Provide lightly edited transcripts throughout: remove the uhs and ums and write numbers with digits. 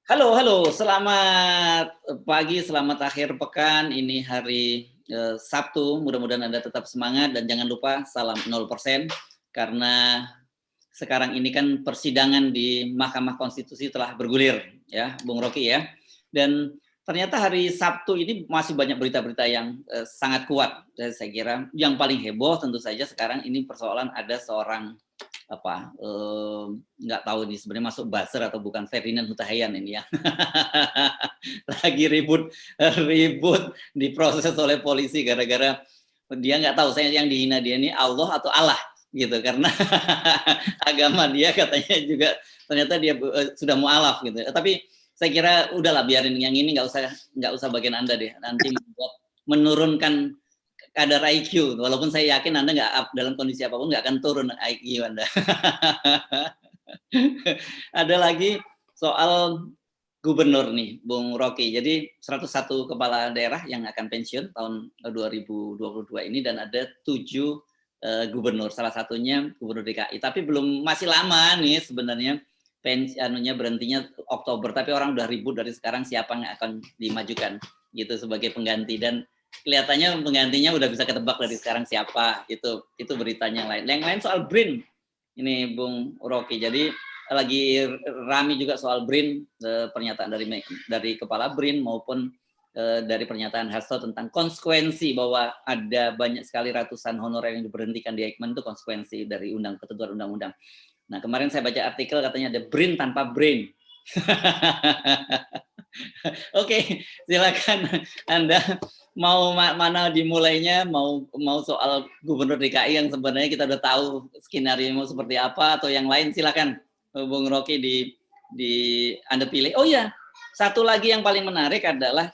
Halo halo, selamat pagi, selamat akhir pekan. Ini hari, Sabtu, mudah-mudahan Anda tetap semangat dan jangan lupa salam 0% karena sekarang ini kan persidangan di Mahkamah Konstitusi telah bergulir ya, Bung Rocky ya. Dan ternyata hari Sabtu ini masih banyak berita-berita yang, sangat kuat saya kira. Yang paling heboh tentu saja sekarang ini persoalan ada seorang apa, nggak tahu nih sebenarnya masuk buzzer atau bukan, Ferdinand Hutahian ini ya. Lagi ribut ribut diproses oleh polisi gara-gara dia nggak tahu saya yang dihina dia ini Allah atau Allah gitu karena agama dia katanya juga ternyata dia sudah mualaf gitu. Tapi saya kira udahlah biarin yang ini nggak usah bagian Anda deh. Nanti membuat menurunkan kadar IQ, walaupun saya yakin Anda nggak dalam kondisi apapun nggak akan turun IQ Anda. Ada lagi soal gubernur nih, Bung Rocky. Jadi 101 kepala daerah yang akan pensiun tahun 2022 ini dan ada 7 gubernur, salah satunya gubernur DKI. Tapi masih lama nih sebenarnya berhentinya Oktober, tapi orang udah ribut dari sekarang siapa yang akan dimajukan gitu sebagai pengganti dan kelihatannya penggantinya udah bisa ketebak dari sekarang siapa, itu beritanya yang lain. Yang lain soal BRIN ini Bung Rocky. Jadi lagi rame juga soal BRIN, pernyataan dari kepala BRIN maupun dari pernyataan Hasto tentang konsekuensi bahwa ada banyak sekali ratusan honorer yang diberhentikan di Eijkman itu konsekuensi dari ketentuan undang-undang. Nah kemarin saya baca artikel katanya ada BRIN tanpa brain. Oke, silakan Anda mau mana dimulainya, mau soal Gubernur DKI yang sebenarnya kita udah tahu skenario mau seperti apa atau yang lain, silakan Bung Rocky di Anda pilih. Oh ya, satu lagi yang paling menarik adalah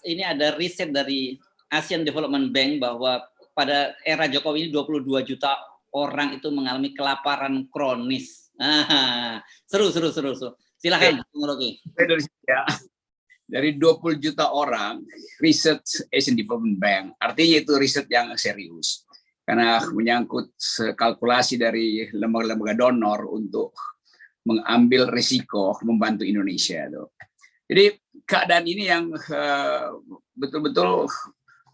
ini ada riset dari Asian Development Bank bahwa pada era Jokowi ini 22 juta orang itu mengalami kelaparan kronis. Seru. Silakan Bung Rocky. Dari 20 juta orang, riset Asian Development Bank, artinya itu riset yang serius. Karena menyangkut kalkulasi dari lembaga-lembaga donor untuk mengambil risiko membantu Indonesia. Jadi keadaan ini yang betul-betul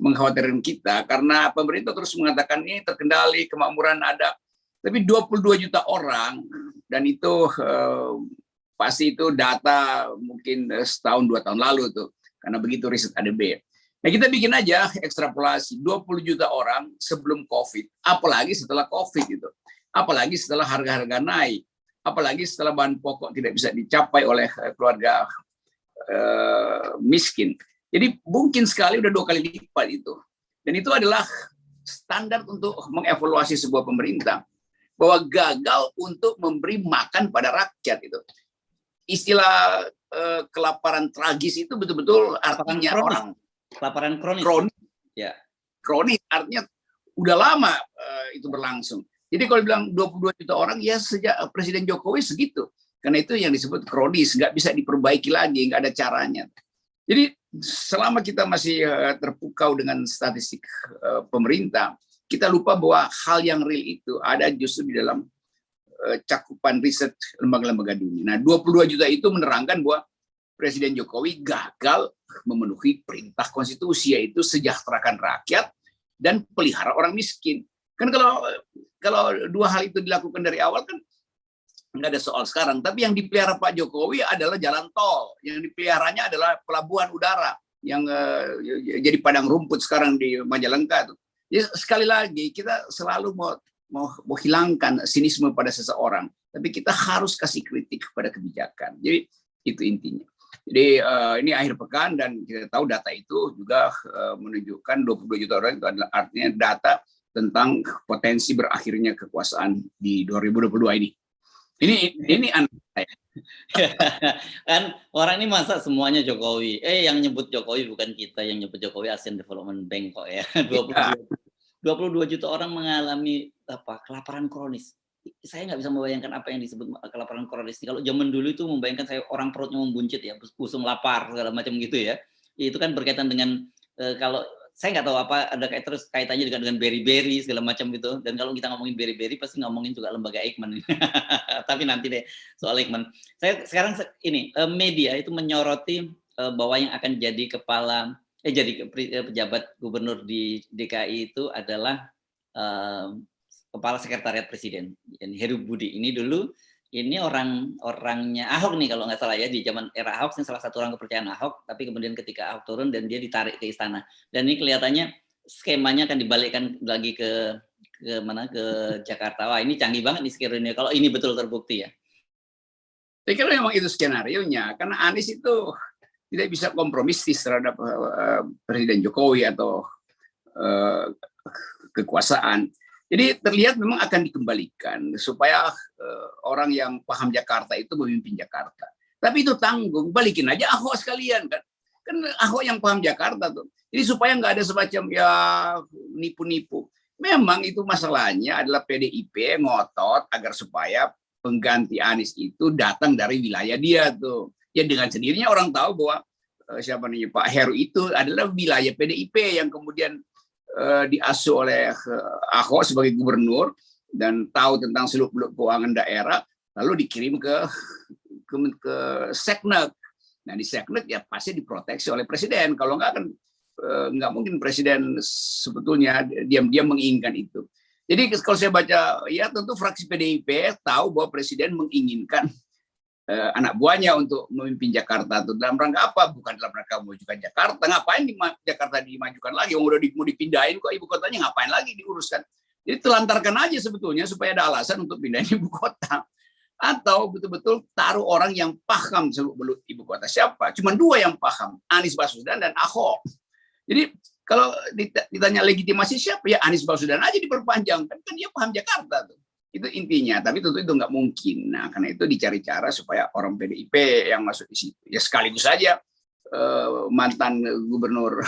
mengkhawatirkan kita, karena pemerintah terus mengatakan ini terkendali, kemakmuran ada. Tapi 22 juta orang, dan itu pasti itu data mungkin setahun 2 tahun lalu tuh, karena begitu riset ADB. Nah kita bikin aja ekstrapolasi 20 juta orang sebelum COVID, apalagi setelah COVID gitu, apalagi setelah harga-harga naik, apalagi setelah bahan pokok tidak bisa dicapai oleh keluarga miskin. Jadi mungkin sekali udah 2 kali lipat itu. Dan itu adalah standar untuk mengevaluasi sebuah pemerintah, bahwa gagal untuk memberi makan pada rakyat itu. Istilah kelaparan tragis itu betul-betul artinya kelaparan kronis. Ya. Kronis artinya udah lama itu berlangsung. Jadi kalau bilang 22 juta orang ya sejak Presiden Jokowi segitu. Karena itu yang disebut kronis, nggak bisa diperbaiki lagi, nggak ada caranya. Jadi selama kita masih terpukau dengan statistik pemerintah, kita lupa bahwa hal yang real itu ada justru di dalam cakupan riset lembaga-lembaga dunia. Nah, 22 juta itu menerangkan bahwa Presiden Jokowi gagal memenuhi perintah konstitusi, yaitu sejahterakan rakyat dan pelihara orang miskin. Kan kalau 2 hal itu dilakukan dari awal kan nggak ada soal sekarang. Tapi yang dipelihara Pak Jokowi adalah jalan tol, yang dipeliharanya adalah pelabuhan udara yang jadi padang rumput sekarang di Majalengka. Jadi sekali lagi kita selalu mau hilangkan sinisme pada seseorang, tapi kita harus kasih kritik kepada kebijakan. Jadi itu intinya. Jadi ini akhir pekan dan kita tahu data itu juga menunjukkan 22 juta orang itu adalah artinya data tentang potensi berakhirnya kekuasaan di 2022 ini. Ini aneh. Kan orang ini masa semuanya Jokowi. Yang nyebut Jokowi bukan kita, yang nyebut Jokowi Asian Development Bank kok ya. 22 juta orang mengalami kelaparan kronis. Saya nggak bisa membayangkan apa yang disebut kelaparan kronis. Kalau zaman dulu itu membayangkan saya orang perutnya membuncit ya, pusing lapar segala macam gitu ya. Itu kan berkaitan dengan kalau saya nggak tahu apa ada terus kaitannya juga dengan Berry segala macam gitu. Dan kalau kita ngomongin Berry pasti ngomongin juga lembaga Eijkman. Tapi nanti deh soal Eijkman. Saya sekarang ini media itu menyoroti bahwa yang akan jadi pejabat gubernur di DKI itu adalah kepala sekretariat presiden, Heru Budi. Ini orangnya Ahok nih kalau nggak salah ya, di zaman era Ahok ini salah satu orang kepercayaan Ahok, tapi kemudian ketika Ahok turun dan dia ditarik ke istana. Dan ini kelihatannya skemanya akan dibalikkan lagi ke Jakarta. Wah, ini canggih banget nih skenario kalau ini betul terbukti ya. Saya kira memang itu skenario-nya, karena Anies itu tidak bisa kompromistis terhadap Presiden Jokowi atau kekuasaan. Jadi terlihat memang akan dikembalikan supaya orang yang paham Jakarta itu memimpin Jakarta. Tapi itu tanggung, balikin aja Ahok sekalian kan. Kan Ahok yang paham Jakarta tuh. Jadi supaya nggak ada semacam ya nipu-nipu. Memang itu masalahnya adalah PDIP ngotot agar supaya pengganti Anies itu datang dari wilayah dia tuh. Ya dengan sendirinya orang tahu bahwa siapa namanya Pak Heru itu adalah wilayah PDIP yang kemudian diasuh oleh Ahok sebagai gubernur dan tahu tentang seluk-beluk keuangan daerah, lalu dikirim ke Seknek. Nah di Seknek ya pasti diproteksi oleh presiden. Kalau nggak kan nggak mungkin presiden sebetulnya diam-diam menginginkan itu. Jadi kalau saya baca ya tentu fraksi PDIP tahu bahwa presiden menginginkan anak buahnya untuk memimpin Jakarta itu dalam rangka apa? Bukan dalam rangka memajukan Jakarta. Ngapain Jakarta dimajukan lagi? Udah mau dipindahin kok ibu kotanya, ngapain lagi diuruskan? Jadi telantarkan aja sebetulnya supaya ada alasan untuk pindahin ibu kota. Atau betul-betul taruh orang yang paham seluk-beluk ibu kota. Siapa? Cuma dua yang paham, Anies Baswedan dan Ahok. Jadi kalau ditanya legitimasi siapa? Ya Anies Baswedan aja diperpanjang. Kan dia paham Jakarta tuh. Itu intinya, tapi tentu itu nggak mungkin. Nah, karena itu dicari cara supaya orang PDIP yang masuk di situ. Ya sekaligus saja mantan gubernur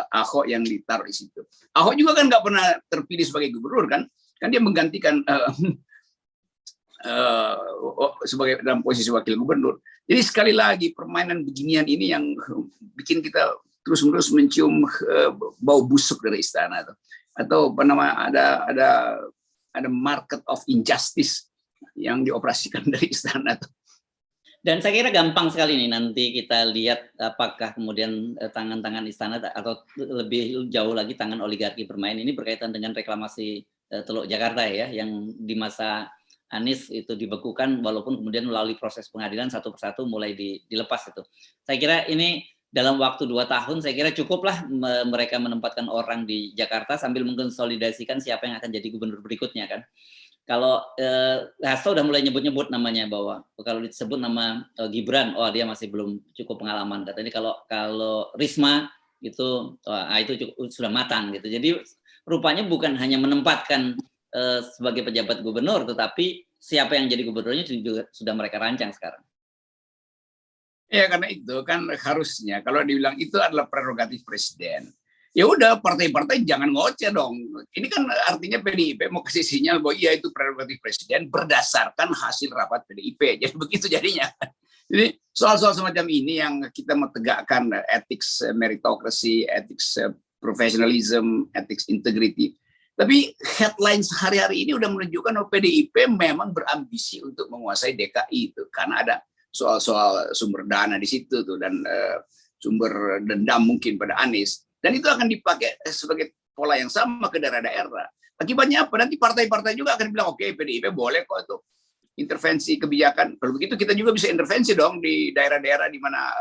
Ahok yang ditaruh di situ. Ahok juga kan nggak pernah terpilih sebagai gubernur kan dia menggantikan sebagai dalam posisi wakil gubernur. Jadi sekali lagi permainan beginian ini yang bikin kita terus-menerus mencium bau busuk dari istana atau apa nama ada market of injustice yang dioperasikan dari istana tuh. Dan saya kira gampang sekali nih nanti kita lihat apakah kemudian tangan-tangan istana atau lebih jauh lagi tangan oligarki bermain ini berkaitan dengan reklamasi Teluk Jakarta ya, yang di masa Anies itu dibekukan walaupun kemudian melalui proses pengadilan satu persatu mulai dilepas itu. Saya kira ini dalam waktu 2 tahun saya kira cukuplah mereka menempatkan orang di Jakarta sambil mengkonsolidasikan siapa yang akan jadi gubernur berikutnya kan. Kalau Hasto udah mulai nyebut-nyebut namanya bahwa kalau disebut nama Gibran, oh dia masih belum cukup pengalaman katanya. Kalau Risma itu sudah matang gitu. Jadi rupanya bukan hanya menempatkan sebagai pejabat gubernur, tetapi siapa yang jadi gubernurnya juga sudah mereka rancang sekarang. Ya karena itu kan harusnya kalau dibilang itu adalah prerogatif presiden. Ya udah partai-partai jangan ngoceh dong. Ini kan artinya PDIP mau kasih sinyal bahwa iya itu prerogatif presiden berdasarkan hasil rapat PDIP. Jadi begitu jadinya. Jadi soal-soal semacam ini yang kita mau tegakkan ethics meritocracy, ethics professionalism, ethics integrity. Tapi headline sehari-hari ini udah menunjukkan bahwa PDIP memang berambisi untuk menguasai DKI itu karena ada soal-soal sumber dana di situ tuh dan sumber dendam mungkin pada Anies dan itu akan dipakai sebagai pola yang sama ke daerah-daerah. Akibatnya apa? Nanti partai-partai juga akan bilang oke, PDIP boleh kok itu intervensi kebijakan. Kalau begitu kita juga bisa intervensi dong di daerah-daerah di mana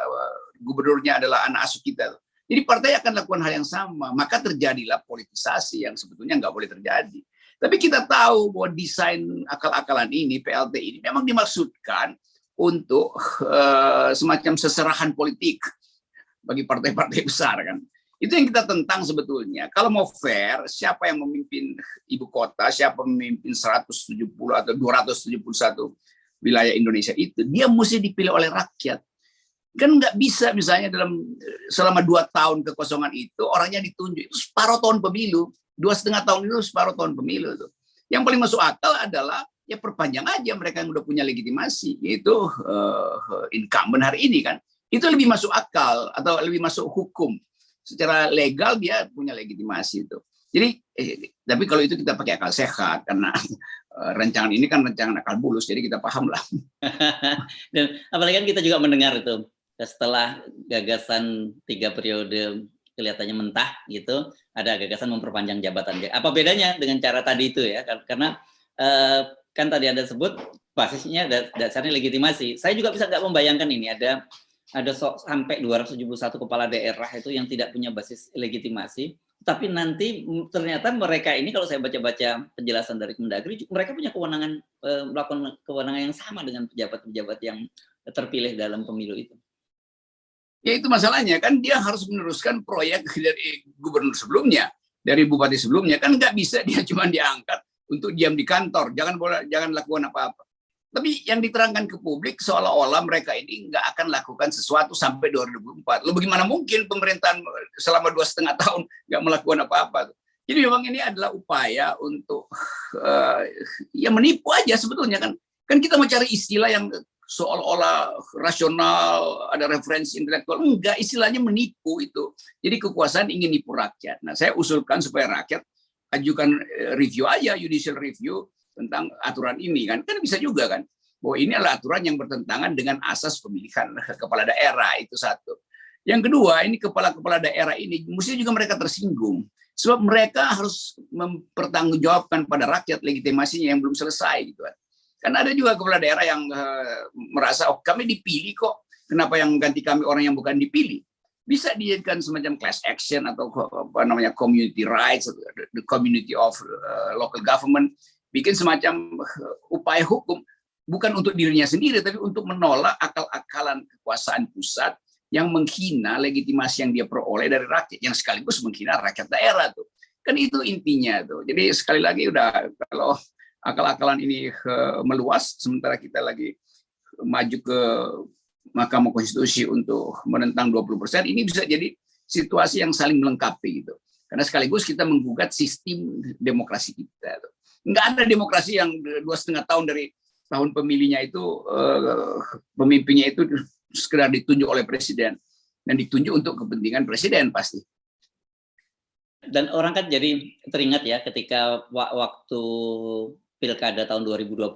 gubernurnya adalah anak asuh kita. Jadi partai akan lakukan hal yang sama. Maka terjadilah politisasi yang sebetulnya nggak boleh terjadi. Tapi kita tahu bahwa desain akal-akalan ini, PLT ini memang dimaksudkan untuk semacam seserahan politik bagi partai-partai besar kan. Itu yang kita tentang sebetulnya. Kalau mau fair, siapa yang memimpin ibu kota, siapa memimpin 170 atau 271 wilayah Indonesia itu, dia mesti dipilih oleh rakyat. Kan nggak bisa misalnya selama 2 tahun kekosongan itu orangnya ditunjuk, itu separuh tahun pemilu, 2,5 tahun itu separuh tahun pemilu itu. Yang paling masuk akal adalah ya perpanjang aja mereka yang udah punya legitimasi, yaitu incumbent hari ini kan. Itu lebih masuk akal atau lebih masuk hukum. secara legal dia punya legitimasi itu. Jadi, tapi kalau itu kita pakai akal sehat, karena rancangan ini kan rancangan akal bulus, jadi kita paham lah. Dan apalagi kan kita juga mendengar itu, setelah gagasan 3 periode kelihatannya mentah gitu, ada gagasan memperpanjang jabatan. Apa bedanya dengan cara tadi itu ya? Karena kan tadi Anda sebut basisnya dasarnya legitimasi. Saya juga bisa nggak membayangkan ini ada sampai 271 kepala daerah itu yang tidak punya basis legitimasi, tapi nanti ternyata mereka ini kalau saya baca-baca penjelasan dari Kemendagri, mereka punya kewenangan melakukan kewenangan yang sama dengan pejabat-pejabat yang terpilih dalam pemilu itu. Ya itu masalahnya, kan dia harus meneruskan proyek dari gubernur sebelumnya, dari bupati sebelumnya, kan nggak bisa dia cuma diangkat untuk diam di kantor, jangan lakukan apa-apa. Tapi yang diterangkan ke publik seolah-olah mereka ini nggak akan lakukan sesuatu sampai 2024. Lalu bagaimana mungkin pemerintahan selama 2,5 tahun nggak melakukan apa-apa? Jadi memang ini adalah upaya untuk ya menipu aja sebetulnya kan. Kan kita mencari istilah yang seolah-olah rasional, ada referensi intelektual. Enggak, istilahnya menipu itu. Jadi kekuasaan ingin nipu rakyat. Nah, saya usulkan supaya rakyat ajukan review aja, judicial review tentang aturan ini kan bisa juga kan, bahwa ini adalah aturan yang bertentangan dengan asas pemilihan kepala daerah, itu satu. Yang kedua, ini kepala-kepala daerah ini mestinya juga mereka tersinggung sebab mereka harus mempertanggungjawabkan pada rakyat legitimasinya yang belum selesai gitu kan. Karena ada juga kepala daerah yang merasa oh kami dipilih kok, kenapa yang mengganti kami orang yang bukan dipilih? Bisa dijadikan semacam class action atau apa namanya community rights, the community of local government, bikin semacam upaya hukum bukan untuk dirinya sendiri tapi untuk menolak akal-akalan kekuasaan pusat yang menghina legitimasi yang dia peroleh dari rakyat, yang sekaligus menghina rakyat daerah tuh. Kan itu intinya tuh. Jadi sekali lagi udah, kalau akal-akalan ini meluas sementara kita lagi maju ke Mahkamah Konstitusi untuk menentang 20%, ini bisa jadi situasi yang saling melengkapi gitu. Karena sekaligus kita menggugat sistem demokrasi kita tuh. Nggak ada demokrasi yang 2,5 tahun dari tahun pemilihnya itu pemimpinnya itu sekedar ditunjuk oleh presiden dan ditunjuk untuk kepentingan presiden pasti. Dan orang kan jadi teringat ya ketika waktu pilkada tahun 2020,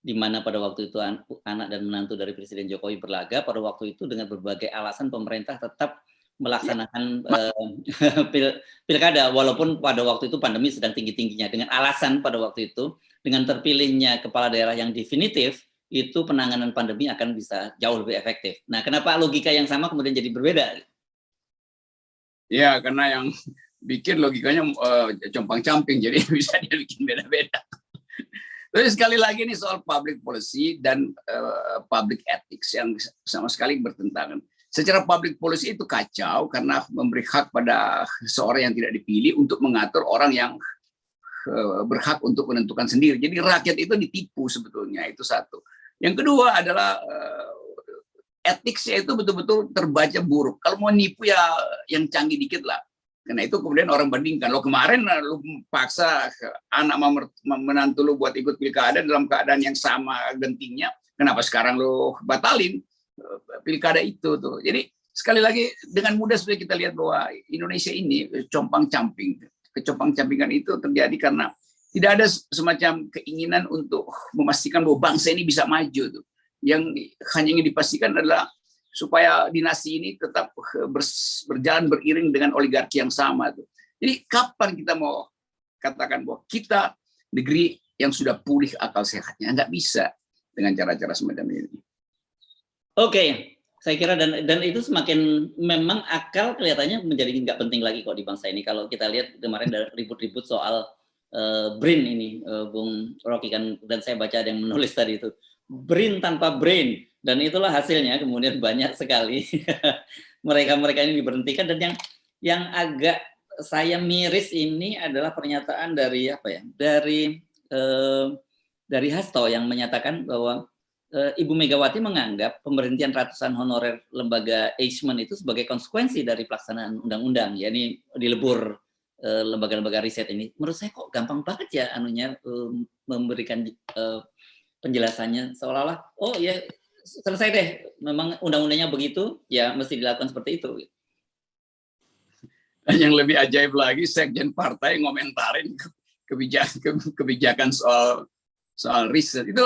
di mana pada waktu itu anak dan menantu dari Presiden Jokowi berlaga, pada waktu itu dengan berbagai alasan pemerintah tetap melaksanakan pilkada walaupun pada waktu itu pandemi sedang tinggi-tingginya, dengan alasan pada waktu itu dengan terpilihnya kepala daerah yang definitif itu penanganan pandemi akan bisa jauh lebih efektif. Nah, kenapa logika yang sama kemudian jadi berbeda? Ya, karena yang bikin logikanya compang-camping, jadi bisa dia bikin beda-beda. Tapi sekali lagi ini soal public policy dan public ethics yang sama sekali bertentangan. Secara public policy itu kacau karena memberi hak pada seorang yang tidak dipilih untuk mengatur orang yang berhak untuk menentukan sendiri. Jadi rakyat itu ditipu sebetulnya, itu satu. Yang kedua adalah etiknya itu betul-betul terbaca buruk. Kalau mau nipu ya yang canggih dikit lah. Karena itu kemudian orang bandingkan. Lo kemarin lo paksa anak menantu lo buat ikut pilkada dalam keadaan yang sama gentingnya. Kenapa sekarang lo batalin pilkada itu tuh? Jadi sekali lagi dengan mudah sudah kita lihat bahwa Indonesia ini compang-camping. Kecompang-campingan itu terjadi karena tidak ada semacam keinginan untuk memastikan bahwa bangsa ini bisa maju tuh. Yang hanya ingin dipastikan adalah supaya dinasti ini tetap berjalan beriring dengan oligarki yang sama tuh. Jadi kapan kita mau katakan bahwa kita negeri yang sudah pulih akal sehatnya? Nggak bisa dengan cara-cara semacam ini. Oke, saya kira dan itu semakin memang akal kelihatannya menjadi nggak penting lagi kok di bangsa ini. Kalau kita lihat kemarin ada ribut-ribut soal BRIN ini, Bung Rocky kan, dan saya baca ada yang menulis tadi itu BRIN tanpa brain, dan itulah hasilnya kemudian banyak sekali mereka ini diberhentikan. Dan yang agak saya miris ini adalah pernyataan dari dari Hasto yang menyatakan bahwa Ibu Megawati menganggap pemberhentian ratusan honorer lembaga Eijkman itu sebagai konsekuensi dari pelaksanaan undang-undang, yakni dilebur lembaga-lembaga riset ini. Menurut saya kok gampang banget ya memberikan penjelasannya, seolah-olah oh ya selesai deh, memang undang-undangnya begitu ya mesti dilakukan seperti itu. Dan yang lebih ajaib lagi, sekjen partai ngomentarin kebijakan soal riset itu.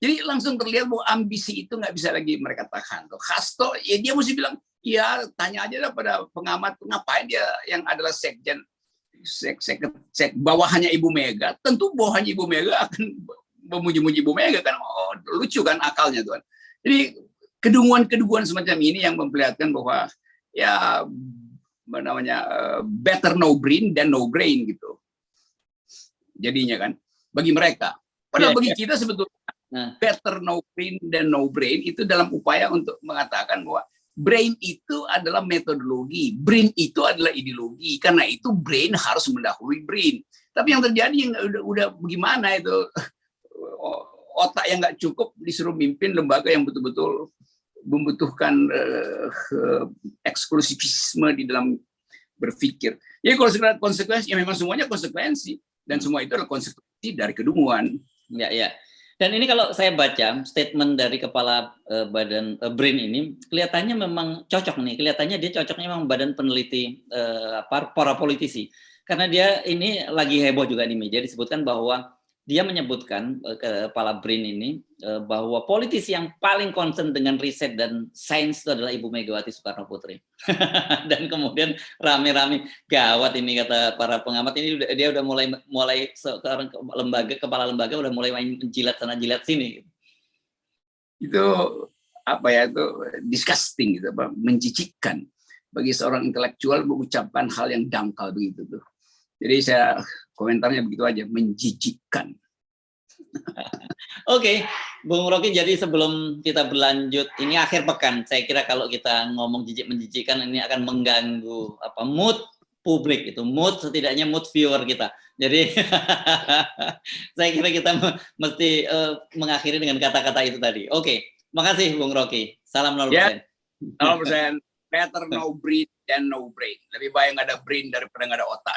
Jadi langsung terlihat bahwa ambisi itu nggak bisa lagi mereka tahan. Hasto, ya dia mesti bilang, ya tanya aja lah pada pengamat, ngapain dia yang adalah sekjen bawahannya Ibu Mega, tentu bawahannya Ibu Mega akan memuji-muji Ibu Mega kan. Oh, lucu kan akalnya tuan. Jadi kedunguan-kedunguan semacam ini yang memperlihatkan bahwa ya namanya better no brain than no brain gitu. Jadinya kan bagi mereka. Padahal bagi kita sebetulnya better no brain than no brain itu dalam upaya untuk mengatakan bahwa brain itu adalah metodologi, brain itu adalah ideologi. Karena itu brain harus mendahului brain. Tapi yang terjadi yang udah bagaimana itu, otak yang nggak cukup disuruh mimpin lembaga yang betul-betul membutuhkan eksklusivisme di dalam berpikir. Jadi kalau konsekuensi, ya memang semuanya konsekuensi, dan semua itu adalah konsekuensi dari kedunguan. Ya. Dan ini kalau saya baca statement dari kepala badan BRIN ini, kelihatannya memang cocok nih. Kelihatannya dia cocoknya memang badan peneliti para politisi. Karena dia ini lagi heboh juga di media, disebutkan bahwa dia menyebutkan kepala BRIN ini bahwa politisi yang paling concern dengan riset dan sains itu adalah Ibu Megawati Soekarno Putri. Dan kemudian rame-rame, gawat ini kata para pengamat, ini dia udah mulai sekarang kepala lembaga udah mulai main jilat sana jilat sini. Itu apa ya, itu disgusting gitu, menjijikkan bagi seorang intelektual mengucapkan hal yang dangkal begitu tuh. Jadi saya komentarnya begitu aja, menjijikkan. Oke, Bung Rocky, jadi sebelum kita berlanjut, ini akhir pekan, saya kira kalau kita ngomong menjijikkan ini akan mengganggu mood publik, itu mood, setidaknya mood viewer kita. Jadi saya kira kita mesti mengakhiri dengan kata-kata itu tadi. Oke, makasih Bung Rocky. Salam 0%. Ya, 0%. Better no brain than no brain. Lebih baik nggak ada brain daripada nggak ada otak.